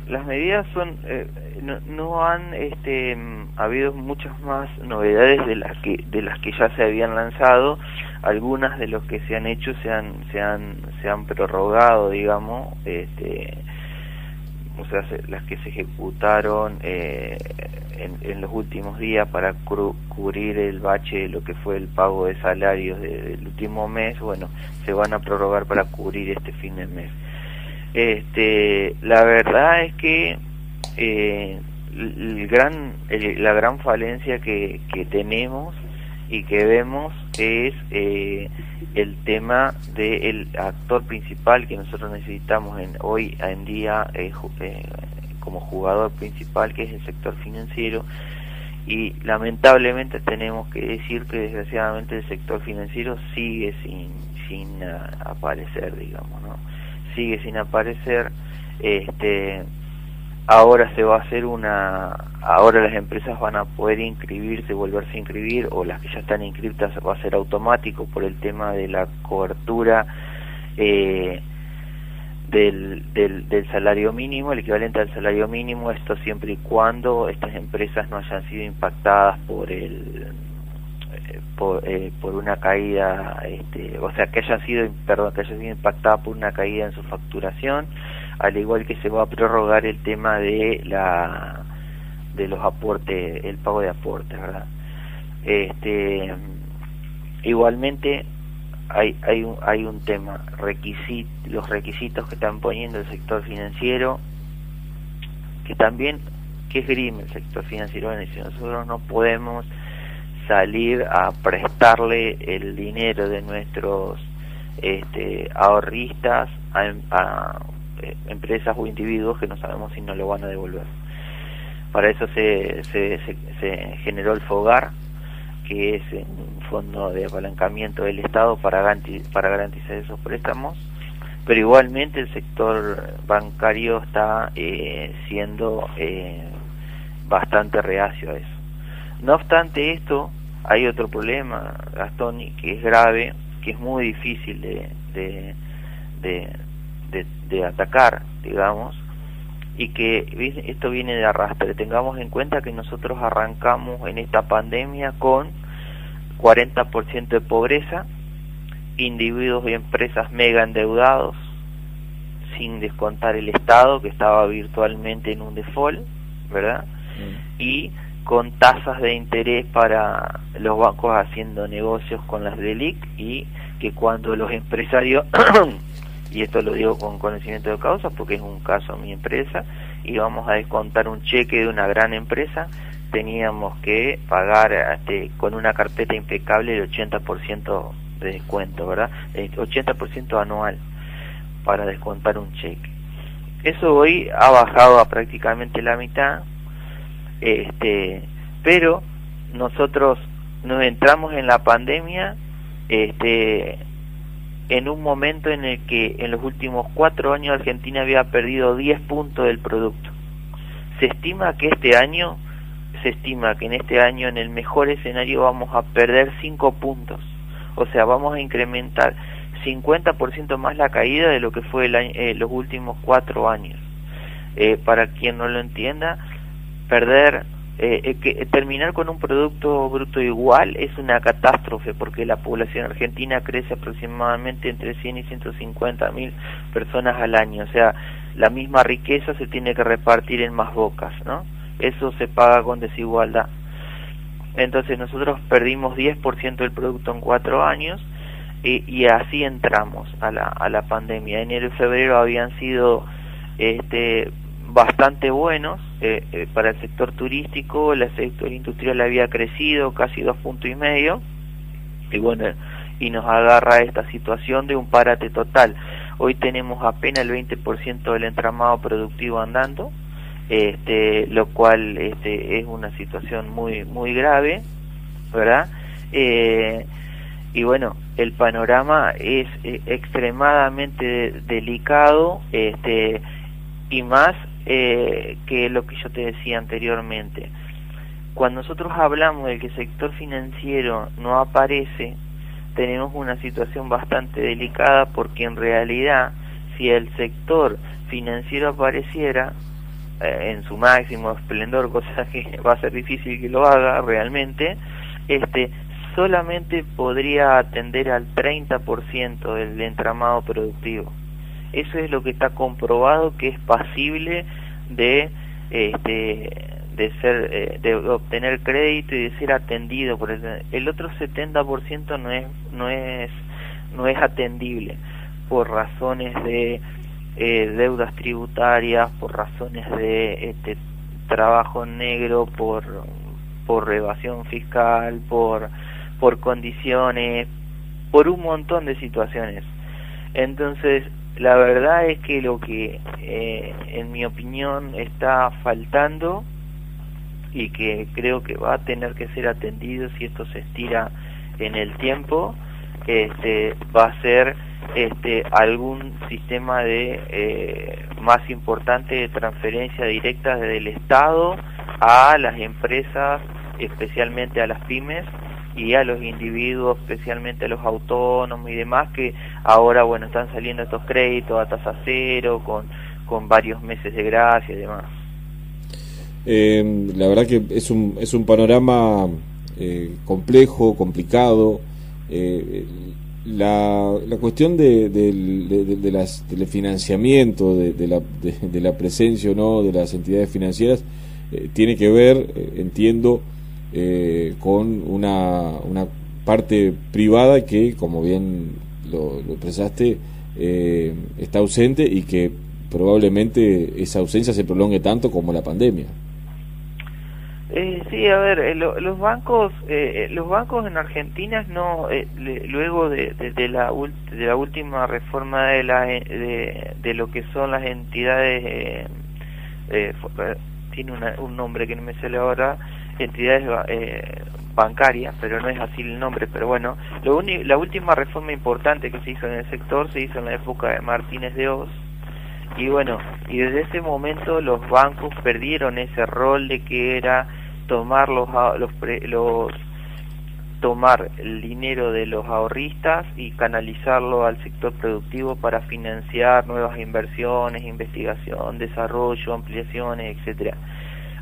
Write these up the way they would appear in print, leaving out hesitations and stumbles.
las medidas son, no han habido muchas más novedades de las que ya se habían lanzado. Algunas de los que se han hecho se han prorrogado, digamos, o sea, las que se ejecutaron en los últimos días para cubrir el bache de lo que fue el pago de salarios del último mes. Bueno, se van a prorrogar para cubrir este fin de mes. La verdad es que la gran falencia que tenemos y que vemos es el tema del actor principal que nosotros necesitamos hoy en día como jugador principal, que es el sector financiero. Y lamentablemente tenemos que decir que desgraciadamente el sector financiero sigue sin aparecer, digamos, ¿no? Sigue sin aparecer. Ahora se va a hacer ahora las empresas van a poder inscribirse, volverse a inscribir, o las que ya están inscritas va a ser automático por el tema de la cobertura del salario mínimo, el equivalente al salario mínimo. Esto siempre y cuando estas empresas no hayan sido impactadas por una caída, o sea, que hayan sido impactadas por una caída en su facturación, al igual que se va a prorrogar el tema de los aportes, el pago de aportes, ¿verdad? Igualmente hay un tema, los requisitos que están poniendo el sector financiero, que esgrime el sector financiero. Si nosotros no podemos salir a prestarle el dinero de nuestros ahorristas a empresas o individuos que no sabemos si nos lo van a devolver. Para eso se generó el FOGAR, que es un fondo de apalancamiento del Estado para garantizar esos préstamos, pero igualmente el sector bancario está siendo bastante reacio a eso. No obstante esto, hay otro problema, Gastón, que es grave, que es muy difícil de atacar, digamos, y que esto viene de arrastre. Tengamos en cuenta que nosotros arrancamos en esta pandemia con 40% de pobreza, individuos y empresas mega endeudados, sin descontar el Estado, que estaba virtualmente en un default, ¿verdad? Y con tasas de interés para los bancos haciendo negocios con las LELIQ, y que cuando los empresarios y esto lo digo con conocimiento de causa porque es un caso mi empresa, íbamos a descontar un cheque de una gran empresa, teníamos que pagar con una carpeta impecable el 80% de descuento, ¿verdad? El 80% anual para descontar un cheque. Eso hoy ha bajado a prácticamente la mitad, pero nosotros nos entramos en la pandemia en un momento en el que en los últimos 4 años Argentina había perdido 10 puntos del producto. Se estima que en este año, en el mejor escenario, vamos a perder 5 puntos. O sea, vamos a incrementar 50% más la caída de lo que fue los últimos 4 años. Para quien no lo entienda, terminar con un producto bruto igual es una catástrofe, porque la población argentina crece aproximadamente entre 100 y 150 mil personas al año. O sea, la misma riqueza se tiene que repartir en más bocas, ¿no? Eso se paga con desigualdad. Entonces nosotros perdimos 10% del producto en 4 años, y así entramos a la pandemia. Enero y febrero habían sido bastante buenos para el sector turístico. El sector industrial había crecido casi 2,5 puntos, y bueno, y nos agarra esta situación de un parate total. Hoy tenemos apenas el 20% del entramado productivo andando, lo cual es una situación muy grave, ¿verdad? Y bueno, el panorama es extremadamente delicado, y más que lo que yo te decía anteriormente. Cuando nosotros hablamos de que el sector financiero no aparece, tenemos una situación bastante delicada, porque en realidad, si el sector financiero apareciera, en su máximo esplendor, cosa que va a ser difícil que lo haga realmente, solamente podría atender al 30% del entramado productivo. Eso es lo que está comprobado que es pasible de obtener crédito y de ser atendido por el otro 70% no es atendible por razones de deudas tributarias, por razones de trabajo negro, por evasión fiscal, por condiciones, por un montón de situaciones. Entonces, la verdad es que lo que en mi opinión está faltando y que creo que va a tener que ser atendido si esto se estira en el tiempo, va a ser algún sistema de más importante de transferencia directa desde el Estado a las empresas, especialmente a las pymes, y a los individuos, especialmente a los autónomos y demás, que ahora están saliendo estos créditos a tasa cero, con varios meses de gracia y demás. La verdad que es un panorama complejo, complicado. La cuestión del financiamiento, de la presencia o no de las entidades financieras, tiene que ver, entiendo, con una parte privada que, como bien lo expresaste, está ausente y que probablemente esa ausencia se prolongue tanto como la pandemia. Sí, a ver, los bancos en Argentina luego de la última reforma de lo que son las entidades, tiene un nombre que no me sale ahora, entidades bancarias, pero no es así el nombre, pero bueno, la última reforma importante que se hizo en el sector se hizo en la época de Martínez de Hoz, y desde ese momento los bancos perdieron ese rol de que era tomar tomar el dinero de los ahorristas y canalizarlo al sector productivo para financiar nuevas inversiones, investigación, desarrollo, ampliaciones, etcétera.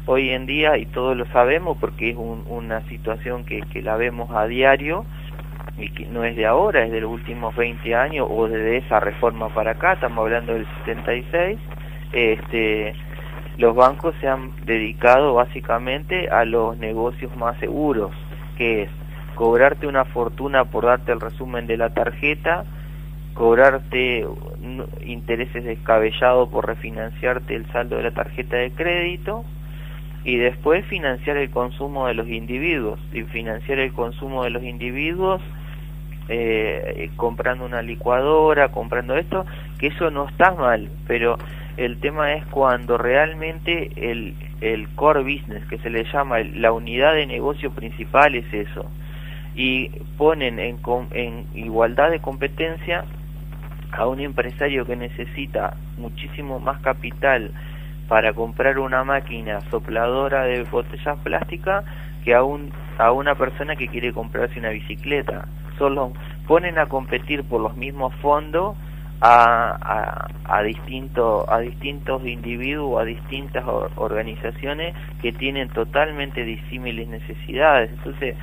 Hoy en día, y todos lo sabemos porque es una situación que la vemos a diario, y que no es de ahora, es de los últimos 20 años, o desde esa reforma para acá, estamos hablando del 76, los bancos se han dedicado básicamente a los negocios más seguros, que es cobrarte una fortuna por darte el resumen de la tarjeta, cobrarte intereses descabellados por refinanciarte el saldo de la tarjeta de crédito, y después financiar el consumo de los individuos, comprando una licuadora, comprando esto, que eso no está mal, pero el tema es cuando realmente el core business, que se le llama la unidad de negocio principal, es eso, y ponen en igualdad de competencia a un empresario que necesita muchísimo más capital para comprar una máquina sopladora de botellas plásticas que a una persona que quiere comprarse una bicicleta. Solo ponen a competir por los mismos fondos a distintos individuos, a distintas organizaciones que tienen totalmente disímiles necesidades. Entonces,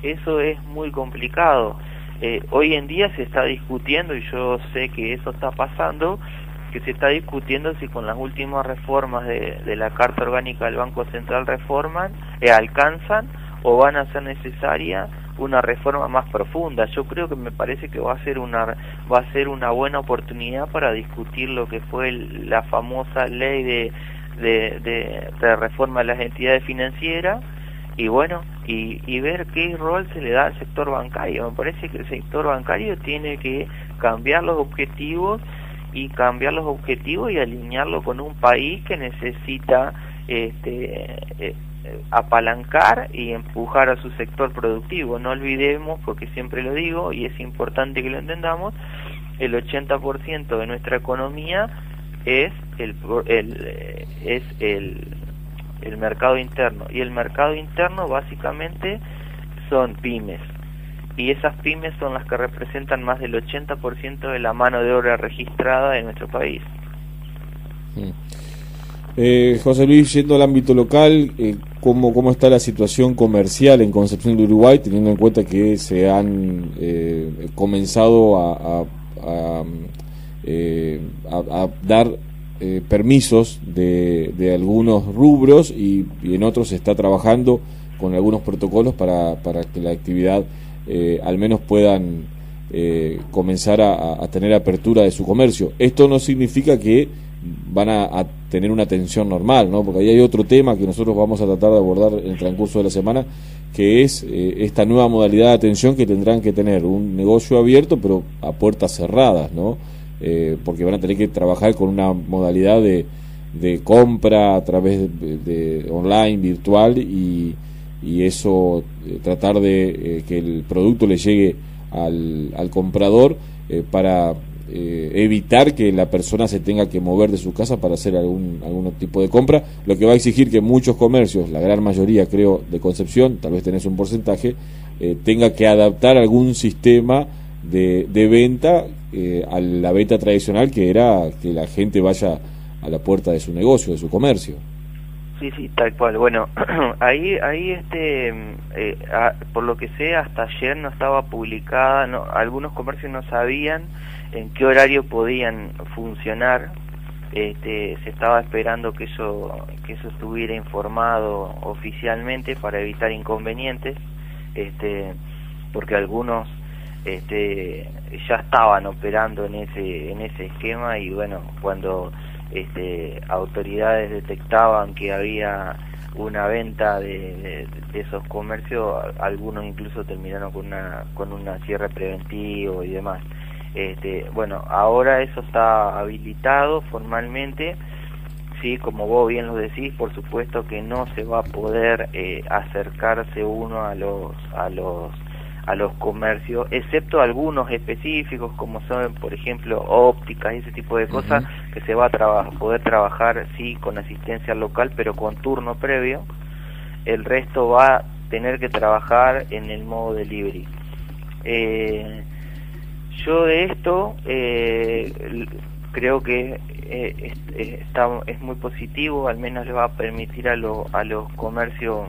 eso es muy complicado. Hoy en día se está discutiendo, y yo sé que eso está pasando, que se está discutiendo si con las últimas reformas de la Carta Orgánica del Banco Central alcanzan o van a ser necesarias una reforma más profunda. Yo creo que me parece que va a ser una buena oportunidad para discutir lo que fue la famosa ley de reforma de las entidades financieras, y ver qué rol se le da al sector bancario. Me parece que el sector bancario tiene que cambiar los objetivos y alinearlo con un país que necesita apalancar y empujar a su sector productivo. No olvidemos, porque siempre lo digo y es importante que lo entendamos, el 80% de nuestra economía es el mercado interno, y el mercado interno básicamente son pymes, y esas pymes son las que representan más del 80% de la mano de obra registrada en nuestro país. José Luis, yendo al ámbito local, ¿cómo está la situación comercial en Concepción del Uruguay, teniendo en cuenta que se han comenzado a dar permisos de algunos rubros y en otros se está trabajando con algunos protocolos para que la actividad al menos puedan comenzar a tener apertura de su comercio? Esto no significa que van a tener una atención normal, ¿no? Porque ahí hay otro tema que nosotros vamos a tratar de abordar en el transcurso de la semana, que es esta nueva modalidad de atención que tendrán que tener un negocio abierto pero a puertas cerradas, ¿no? Porque van a tener que trabajar con una modalidad de compra a través de online, virtual, y eso tratar de que el producto le llegue al comprador para evitar que la persona se tenga que mover de su casa para hacer algún tipo de compra, lo que va a exigir que muchos comercios, la gran mayoría creo de Concepción, tal vez tenés un porcentaje, tenga que adaptar algún sistema de venta a la venta tradicional, que era que la gente vaya a la puerta de su negocio, de su comercio. Sí, tal cual. Bueno, ahí por lo que sé, hasta ayer no estaba publicada, algunos comercios no sabían en qué horario podían funcionar. Se estaba esperando que eso estuviera informado oficialmente para evitar inconvenientes, porque algunos ya estaban operando en ese esquema, y bueno, cuando autoridades detectaban que había una venta de esos comercios, algunos incluso terminaron con una cierre preventivo y demás. Bueno, ahora eso está habilitado formalmente. Sí, como vos bien lo decís, por supuesto que no se va a poder acercarse uno a los comercios, excepto algunos específicos como son, por ejemplo, ópticas y ese tipo de cosas, que se va a poder trabajar sí con asistencia local, pero con turno previo. El resto va a tener que trabajar en el modo delivery. Yo de esto creo que es muy positivo, al menos le va a permitir a los comercios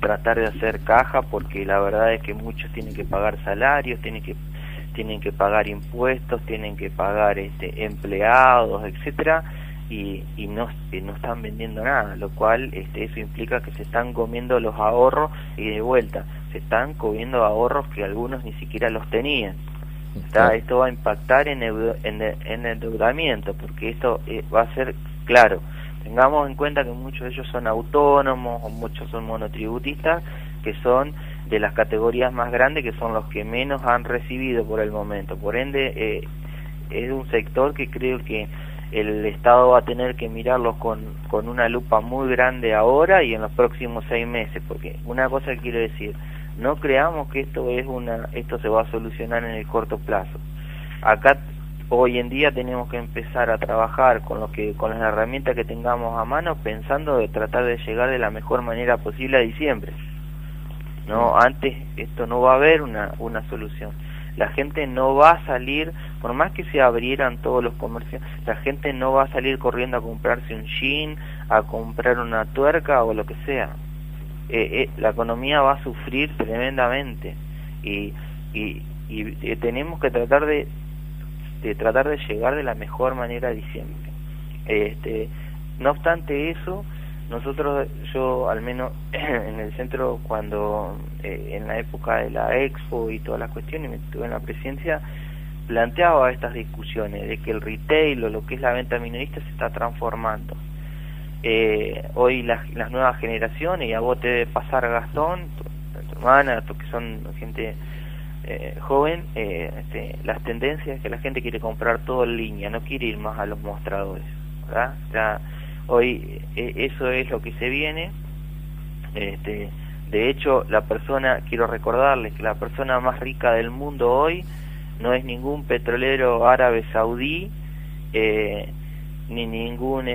tratar de hacer caja, porque la verdad es que muchos tienen que pagar salarios, tienen que pagar impuestos, tienen que pagar empleados, etcétera, y no están vendiendo nada, lo cual eso implica que se están comiendo los ahorros, y de vuelta se están comiendo ahorros que algunos ni siquiera los tenían. Esto va a impactar en endeudamiento, porque esto va a ser claro. Tengamos en cuenta que muchos de ellos son autónomos, o muchos son monotributistas, que son de las categorías más grandes, que son los que menos han recibido por el momento. Por ende, es un sector que creo que el Estado va a tener que mirarlos con una lupa muy grande ahora y en los próximos 6 meses, porque una cosa que quiero decir, no creamos que esto se va a solucionar en el corto plazo. Acá hoy en día tenemos que empezar a trabajar con las herramientas que tengamos a mano, pensando de tratar de llegar de la mejor manera posible a diciembre. No, antes esto no va a haber una solución. La gente no va a salir, por más que se abrieran todos los comercios, la gente no va a salir corriendo a comprarse un jean, a comprar una tuerca o lo que sea. La economía va a sufrir tremendamente, y tenemos que tratar de llegar de la mejor manera a diciembre. No obstante eso, yo al menos en el centro, cuando en la época de la Expo y todas las cuestiones, me estuve en la presidencia, planteaba estas discusiones de que el retail o lo que es la venta minorista se está transformando. Hoy las nuevas generaciones, y a vos te debe pasar, Gastón, tu hermana, que son gente joven, las tendencias es que la gente quiere comprar todo en línea, no quiere ir más a los mostradores, ¿verdad? Ya, hoy eso es lo que se viene. De hecho, quiero recordarles que la persona más rica del mundo hoy no es ningún petrolero árabe saudí, ni ningún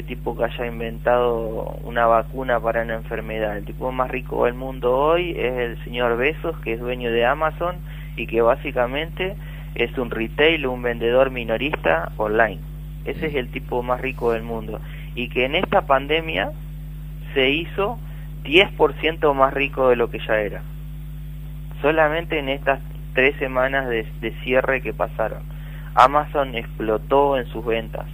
tipo que haya inventado una vacuna para una enfermedad. El tipo más rico del mundo hoy es el señor Bezos, que es dueño de Amazon y que básicamente es un retail, un vendedor minorista online. Ese es el tipo más rico del mundo. y que en esta pandemia se hizo 10% más rico de lo que ya era. Solamente en estas 3 semanas de cierre que pasaron. Amazon explotó en sus ventas.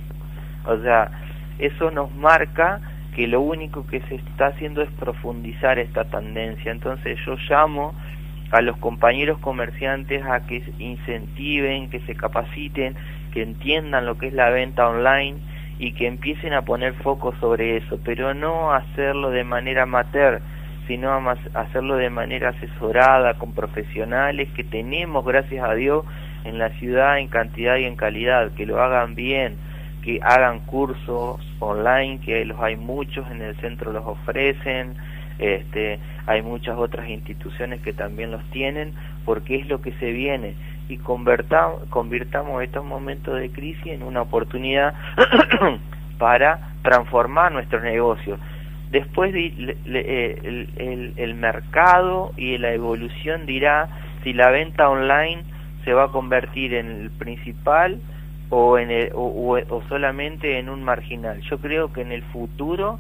O sea, eso nos marca que lo único que se está haciendo es profundizar esta tendencia. Entonces yo llamo a los compañeros comerciantes a que incentiven, que se capaciten, que entiendan lo que es la venta online y que empiecen a poner foco sobre eso, pero no hacerlo de manera amateur, sino hacerlo de manera asesorada, con profesionales que tenemos, gracias a Dios, en la ciudad en cantidad y en calidad, que lo hagan bien, que hagan cursos online, que los hay muchos, en el centro los ofrecen, hay muchas otras instituciones que también los tienen, porque es lo que se viene, y convirtamos estos momentos de crisis en una oportunidad para transformar nuestros negocios. Después el mercado y la evolución dirá si la venta online se va a convertir en el principal o solamente en un marginal. Yo creo que en el futuro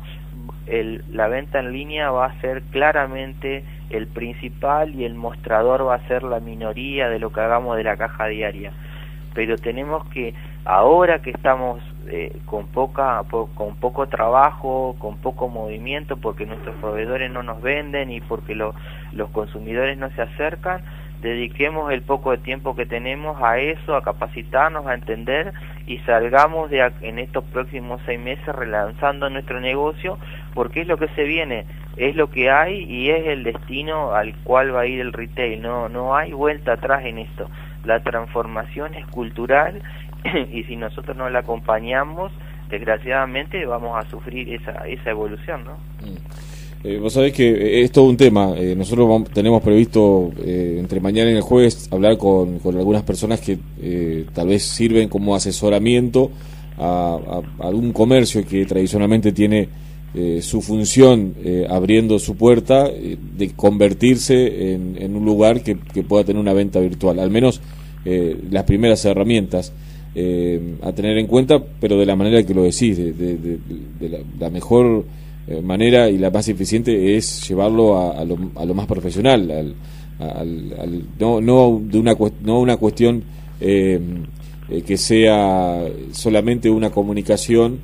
la venta en línea va a ser claramente el principal y el mostrador va a ser la minoría de lo que hagamos de la caja diaria. Pero tenemos que, ahora que estamos con poco trabajo, con poco movimiento, porque nuestros proveedores no nos venden y porque los consumidores no se acercan, dediquemos el poco de tiempo que tenemos a eso, a capacitarnos, a entender, y salgamos en estos próximos 6 meses relanzando nuestro negocio, porque es lo que se viene, es lo que hay y es el destino al cual va a ir el retail. No hay vuelta atrás en esto. La transformación es cultural y si nosotros no la acompañamos, desgraciadamente vamos a sufrir esa evolución, ¿no? Vos sabés que es todo un tema. Nosotros tenemos previsto entre mañana y el jueves hablar con algunas personas que tal vez sirven como asesoramiento a algún comercio que tradicionalmente tiene su función abriendo su puerta de convertirse en un lugar que pueda tener una venta virtual, al menos las primeras herramientas a tener en cuenta, pero de la manera que lo decís, de la mejor manera y la más eficiente es llevarlo a lo más profesional, no una cuestión que sea solamente una comunicación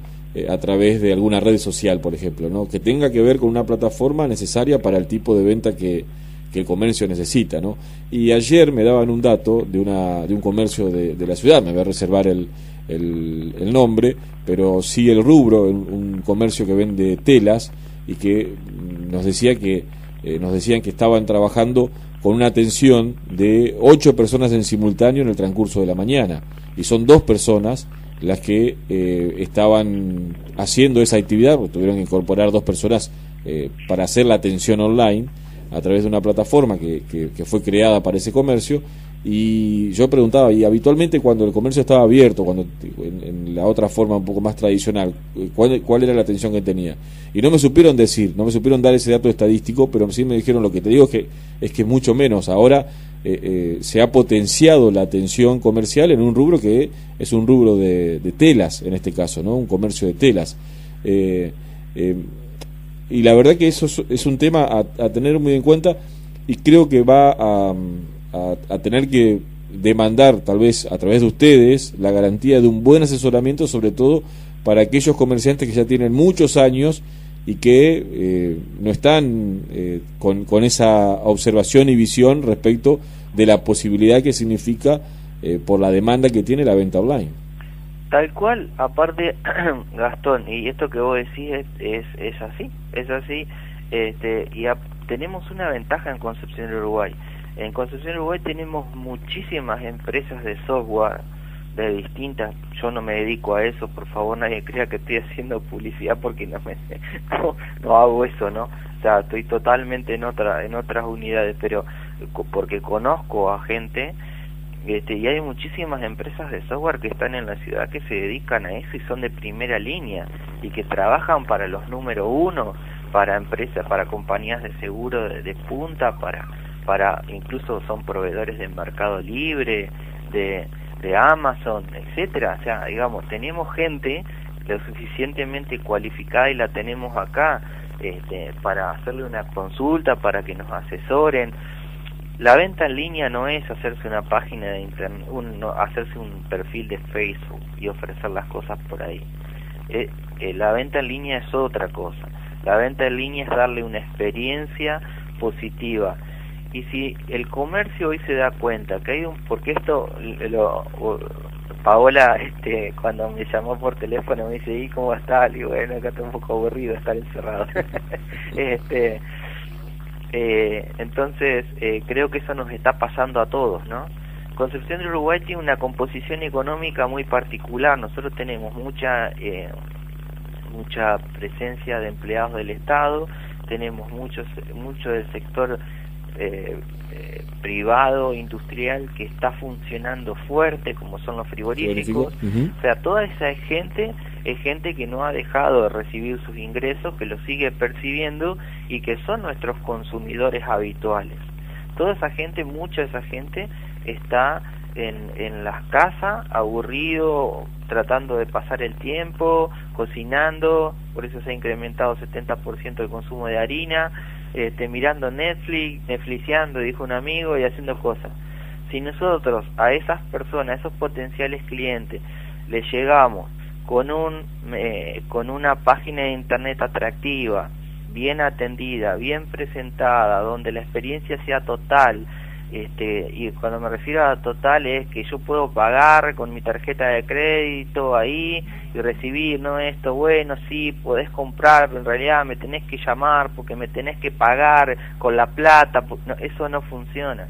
a través de alguna red social, por ejemplo, ¿no? Que tenga que ver con una plataforma necesaria para el tipo de venta que el comercio necesita, ¿no? Y ayer me daban un dato de un comercio de la ciudad, me voy a reservar el nombre, pero sí el rubro, un comercio que vende telas, y que nos decían que estaban trabajando con una atención de 8 personas en simultáneo en el transcurso de la mañana, y son 2 personas las que estaban haciendo esa actividad, porque tuvieron que incorporar 2 personas para hacer la atención online a través de una plataforma que fue creada para ese comercio. Y yo preguntaba, y habitualmente cuando el comercio estaba abierto, cuando en la otra forma un poco más tradicional, ¿cuál era la atención que tenía? Y no me supieron dar ese dato estadístico, pero sí me dijeron, lo que te digo es que mucho menos. Ahora se ha potenciado la atención comercial en un rubro que es un rubro de telas, en este caso, ¿no? Un comercio de telas. Y la verdad que eso es un tema a tener muy en cuenta, y creo que va a tener que demandar, tal vez a través de ustedes, la garantía de un buen asesoramiento, sobre todo para aquellos comerciantes que ya tienen muchos años y que no están con esa observación y visión respecto de la posibilidad que significa por la demanda que tiene la venta online. Tal cual, aparte, Gastón, y esto que vos decís es así, tenemos una ventaja en Concepción, Uruguay. En Concepción, Uruguay tenemos muchísimas empresas de software de distintas. Yo no me dedico a eso, por favor, nadie crea que estoy haciendo publicidad, porque no hago eso, ¿no? O sea, estoy totalmente en otras unidades, pero porque conozco a gente, y hay muchísimas empresas de software que están en la ciudad que se dedican a eso y son de primera línea y que trabajan para los número 1, para empresas, para compañías de seguro de punta, para incluso son proveedores de Mercado Libre, de Amazon, etcétera. O sea, digamos, tenemos gente lo suficientemente cualificada y la tenemos acá para hacerle una consulta, para que nos asesoren. La venta en línea no es hacerse una página de internet, hacerse un perfil de Facebook y ofrecer las cosas por ahí. La venta en línea es otra cosa. La venta en línea es darle una experiencia positiva. Y si el comercio hoy se da cuenta que hay porque esto Paola cuando me llamó por teléfono me dice, ¿y cómo está? Le digo, bueno, acá está un poco aburrido estar encerrado. Entonces creo que eso nos está pasando a todos, ¿no? Concepción del Uruguay tiene una composición económica muy particular. Nosotros tenemos mucha presencia de empleados del Estado, tenemos mucho del sector privado, industrial, que está funcionando fuerte, como son los frigoríficos. O sea, toda esa gente es gente que no ha dejado de recibir sus ingresos, que los sigue percibiendo y que son nuestros consumidores habituales. Toda esa gente, mucha de esa gente está en las casas, aburrido, tratando de pasar el tiempo, cocinando, por eso se ha incrementado 70% el consumo de harina, mirando Netflixeando, dijo un amigo, y haciendo cosas. Si nosotros a esas personas, a esos potenciales clientes, les llegamos con una página de internet atractiva, bien atendida, bien presentada, donde la experiencia sea total, y cuando me refiero a total es que yo puedo pagar con mi tarjeta de crédito ahí y recibir, no esto, bueno, sí, podés comprar, pero en realidad me tenés que llamar porque me tenés que pagar con la plata, no, eso no funciona,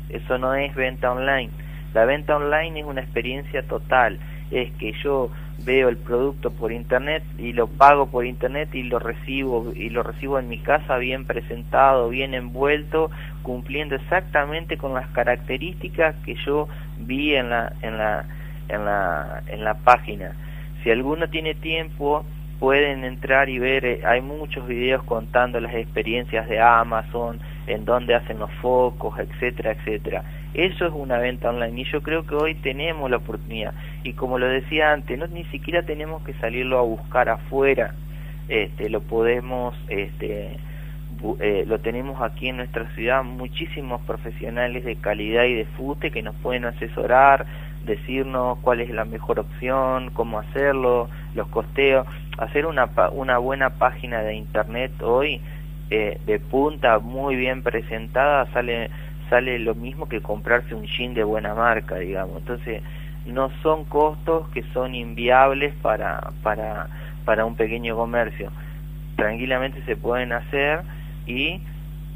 eso no es venta online. La venta online es una experiencia total, es que yo veo el producto por internet y lo pago por internet y lo recibo en mi casa bien presentado, bien envuelto, cumpliendo exactamente con las características que yo vi en la página. Si alguno tiene tiempo, pueden entrar y ver, hay muchos videos contando las experiencias de Amazon, en dónde hacen los focos, etcétera, etcétera. Eso es una venta online y yo creo que hoy tenemos la oportunidad, y como lo decía antes, ni siquiera tenemos que salirlo a buscar afuera, lo podemos, lo tenemos aquí en nuestra ciudad, muchísimos profesionales de calidad y de FUTE que nos pueden asesorar, decirnos cuál es la mejor opción, cómo hacerlo, los costeos. Hacer una buena página de internet hoy de punta, muy bien presentada, sale lo mismo que comprarse un jean de buena marca, digamos. Entonces no son costos que son inviables para un pequeño comercio. Tranquilamente se pueden hacer y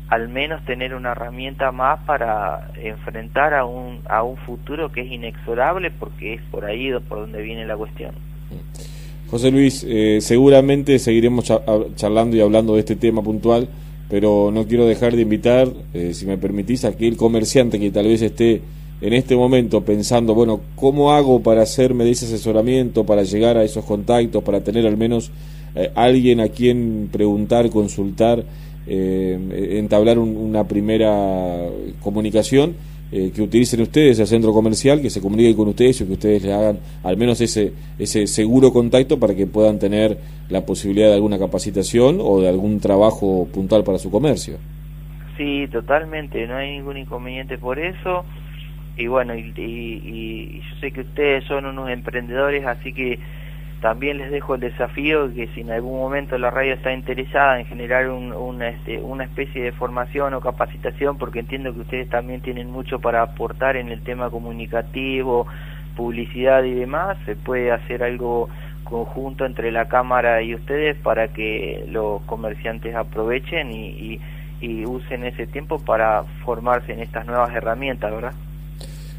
al menos tener una herramienta más para enfrentar a un futuro que es inexorable, porque es por ahí por donde viene la cuestión. José Luis, seguramente seguiremos charlando y hablando de este tema puntual, pero no quiero dejar de invitar, si me permitís, a aquel comerciante que tal vez esté en este momento pensando, bueno, ¿cómo hago para hacerme de ese asesoramiento, para llegar a esos contactos, para tener al menos alguien a quien preguntar, consultar, entablar una primera comunicación, que utilicen ustedes el centro comercial, que se comuniquen con ustedes y que ustedes les hagan al menos ese seguro contacto para que puedan tener la posibilidad de alguna capacitación o de algún trabajo puntual para su comercio? Sí, totalmente, no hay ningún inconveniente por eso. Y bueno, y yo sé que ustedes son unos emprendedores, así que también les dejo el desafío que si en algún momento la radio está interesada en generar una especie de formación o capacitación, porque entiendo que ustedes también tienen mucho para aportar en el tema comunicativo, publicidad y demás, se puede hacer algo conjunto entre la Cámara y ustedes para que los comerciantes aprovechen y usen ese tiempo para formarse en estas nuevas herramientas, ¿verdad?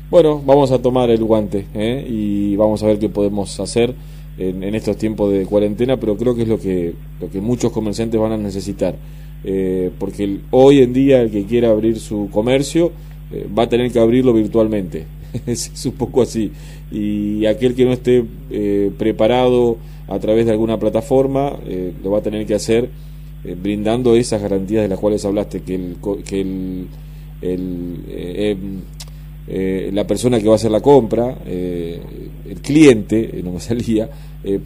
Bueno, vamos a tomar el guante y vamos a ver qué podemos hacer en estos tiempos de cuarentena, pero creo que es lo que muchos comerciantes van a necesitar, porque hoy en día el que quiera abrir su comercio va a tener que abrirlo virtualmente. Es un poco así, y aquel que no esté preparado a través de alguna plataforma lo va a tener que hacer brindando esas garantías de las cuales hablaste, que la persona que va a hacer la compra, el cliente, no me salía,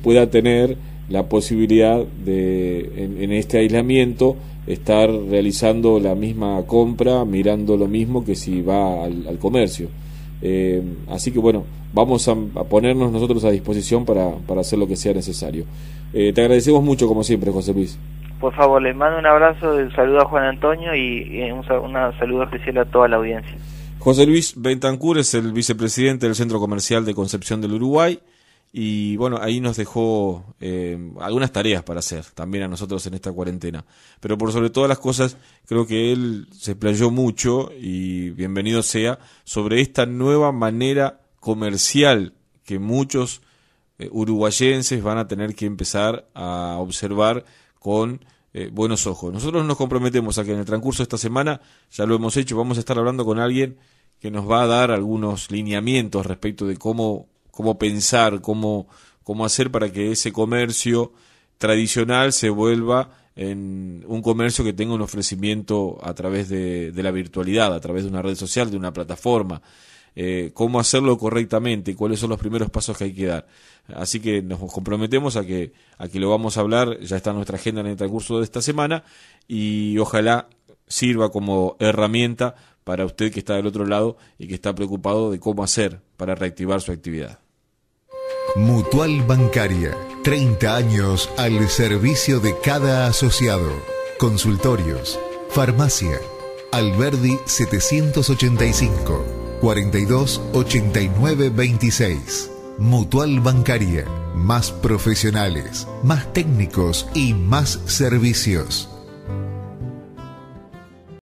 pueda tener la posibilidad de, en este aislamiento, estar realizando la misma compra, mirando lo mismo que si va al comercio. Así que bueno, vamos a ponernos nosotros a disposición para hacer lo que sea necesario. Te agradecemos mucho, como siempre, José Luis. Por favor, les mando un abrazo, un saludo a Juan Antonio y un saludo especial a toda la audiencia. José Luis Bentancur es el vicepresidente del Centro Comercial de Concepción del Uruguay y bueno, ahí nos dejó algunas tareas para hacer también a nosotros en esta cuarentena, pero por sobre todas las cosas creo que él se explayó mucho y bienvenido sea sobre esta nueva manera comercial que muchos uruguayenses van a tener que empezar a observar con buenos ojos. Nosotros nos comprometemos a que en el transcurso de esta semana, ya lo hemos hecho, vamos a estar hablando con alguien que nos va a dar algunos lineamientos respecto de cómo pensar, cómo hacer para que ese comercio tradicional se vuelva en un comercio que tenga un ofrecimiento a través de la virtualidad, a través de una red social, de una plataforma. Cómo hacerlo correctamente, cuáles son los primeros pasos que hay que dar. Así que nos comprometemos a que lo vamos a hablar, ya está en nuestra agenda en el transcurso de esta semana y ojalá sirva como herramienta para usted que está del otro lado y que está preocupado de cómo hacer para reactivar su actividad. Mutual Bancaria, 30 años al servicio de cada asociado. Consultorios, farmacia, Alberdi 785, 42 89 26. Mutual Bancaria, más profesionales, más técnicos y más servicios.